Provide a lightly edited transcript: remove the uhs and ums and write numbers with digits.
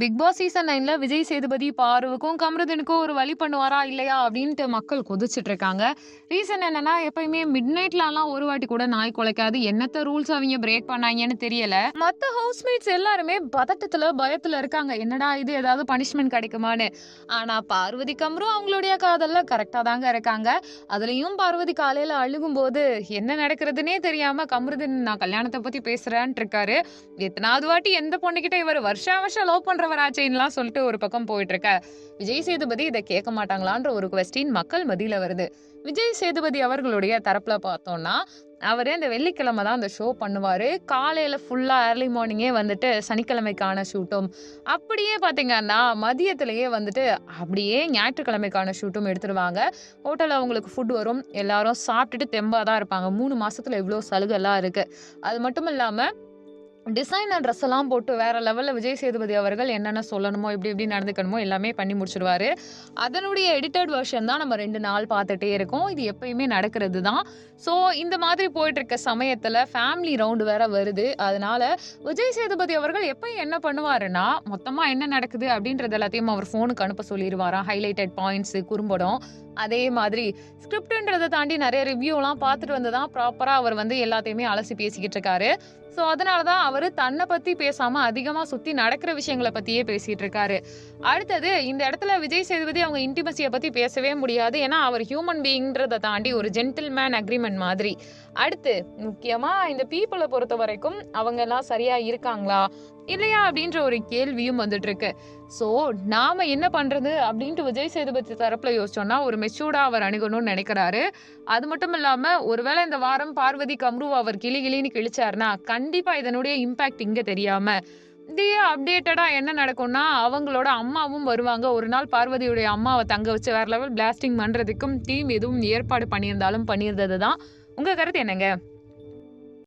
Big Boss season 9ல விஜய் சேதுபதி பார்வக்கும் கமருதீனுக்கும் ஒரு வழி பண்ணுவாரா இல்லையா அப்படின்ட்டு மக்கள் கொதிச்சிட்டு இருக்காங்க. ரீசன் என்னன்னா, எப்பயுமே மிட் நைட்லலாம் ஒரு வாட்டி கூட நாய் குலைக்காது. என்னத்த ரூல்ஸ் அவங்க பிரேக் பண்ணாங்கன்னு தெரியல. மத்த ஹவுஸ்மேட்ஸ் எல்லாருமே பதட்டத்துல பயத்துல இருக்காங்க. என்னடா இது, ஏதாவது பனிஷ்மெண்ட் கிடைக்குமான்னு. ஆனா பார்வதி கமரு அவங்களுடைய காதல்ல கரெக்டா தாங்க இருக்காங்க. அதுலயும் பார்வதி காலையில அழுகும்போது என்ன நடக்கிறதுனே தெரியாம கமருதீன் நான் கல்யாணத்தை பத்தி பேசுறேன்ட்டு இருக்காரு. எத்தனாவது வாட்டி எந்த பொண்ணுகிட்ட இவர் வருஷம் வருஷம் லவ் பண்றவராச்சேன்னுலாம் சொல்லிட்டு ஒரு பக்கம் போயிட்டு இருக்க. விஜய் சேதுபதி இதை கேட்க மாட்டாங்களான்ற ஒரு கொஸ்டின் மக்கள் மத்தியில வருது. விஜய் சேதுபதி அவர்களுடைய தரப்புல பார்த்தோம்னா, அவரு இந்த வெள்ளிக்கிழமை தான் அந்த ஷோ பண்ணுவாரு. காலையில ஃபுல்லா ஏர்லி மார்னிங்கே வந்துட்டு சனிக்கிழமைக்கான ஷூட்டும், அப்படியே பாத்தீங்கன்னா மதியத்திலேயே வந்துட்டு அப்படியே ஞாயிற்றுக்கிழமைக்கான ஷூட்டும் எடுத்துருவாங்க. ஹோட்டல்ல அவங்களுக்கு ஃபுட் வரும். எல்லாரும் சாப்பிட்டுட்டு தெம்பா தான் இருப்பாங்க. 3 மாசத்துல இவ்வளோ சலுகைலாம் இருக்கு. அது மட்டும் இல்லாம டிசைனர் ட்ரெஸ் எல்லாம் போட்டு வேற லெவல்ல விஜய் சேதுபதி அவர்கள் என்னென்ன சொல்லணுமோ, எப்படி எப்படி நடந்துக்கணுமோ எல்லாமே பண்ணி முடிச்சிருவாரு. அதனுடைய எடிட்டட் வெர்ஷன் தான் நம்ம 2 நாள் பார்த்துட்டே இருக்கோம். இது எப்பயுமே நடக்கிறது தான். ஸோ இந்த மாதிரி போயிட்டு இருக்க சமயத்துல ஃபேமிலி ரவுண்ட் வேற வருது. அதனால விஜய் சேதுபதி அவர்கள் எப்பயும் என்ன பண்ணுவாருன்னா, மொத்தமா என்ன நடக்குது அப்படின்றது எல்லாத்தையும் அவர் ஃபோனுக்கு அனுப்ப சொல்லிருவாராம். ஹைலைட்டட் பாயிண்ட்ஸ், குறும்படம். அதே மாதிரி ஸ்கிரிப்ட்ன்றதை தாண்டி நிறைய ரிவ்யூலாம் பார்த்துட்டு வந்து தான் ப்ராப்பரா அவர் வந்து எல்லாத்தையுமே அலசி பேசிக்கிட்டு இருக்காரு. ஸோ அதனால தான் அவரு தன்னை பத்தி பேசாம அதிகமா சுத்தி நடக்கிற விஷயங்களை பத்தியே பேசிட்டு இருக்காரு. அடுத்தது இந்த இடத்துல விஜய் சேதுபதி அவங்க இன்டிமசியை பத்தி பேசவே முடியாது. ஏன்னா அவர் ஹியூமன் பீயிங்ன்றதை தாண்டி ஒரு ஜென்டில்மேன் அக்ரிமெண்ட் மாதிரி. அடுத்து முக்கியமா இந்த பீப்புளை பொறுத்த வரைக்கும் அவங்க எல்லாம் சரியா இருக்காங்களா இல்லையா அப்படின்ற ஒரு கேள்வியும் வந்துட்டு இருக்கு. ஸோ நாம என்ன பண்றது அப்படின்ட்டு விஜய் சேதுபதி தரப்புல யோசிச்சோம்னா, ஒரு மெச்சூர்டா அவர் அணுகணும்னு நினைக்கிறாரு. அது மட்டும் இல்லாம ஒருவேளை இந்த வாரம் பார்வதி கம்ரு அவர் கிளின்னு கிழிச்சாருன்னா, கண்டிப்பா இதனுடைய இம்பாக்ட் இங்க தெரியாம இதையே அப்டேட்டடா என்ன நடக்கும்னா, அவங்களோட அம்மாவும் வருவாங்க. ஒரு நாள் பார்வதியுடைய அம்மாவை தங்க வச்சு வேற லெவல் பிளாஸ்டிங் பண்றதுக்கும் டீம் எதுவும் ஏற்பாடு பண்ணியிருந்தாலும் பண்ணியிருந்தது தான். உங்க கருத்து என்னங்க?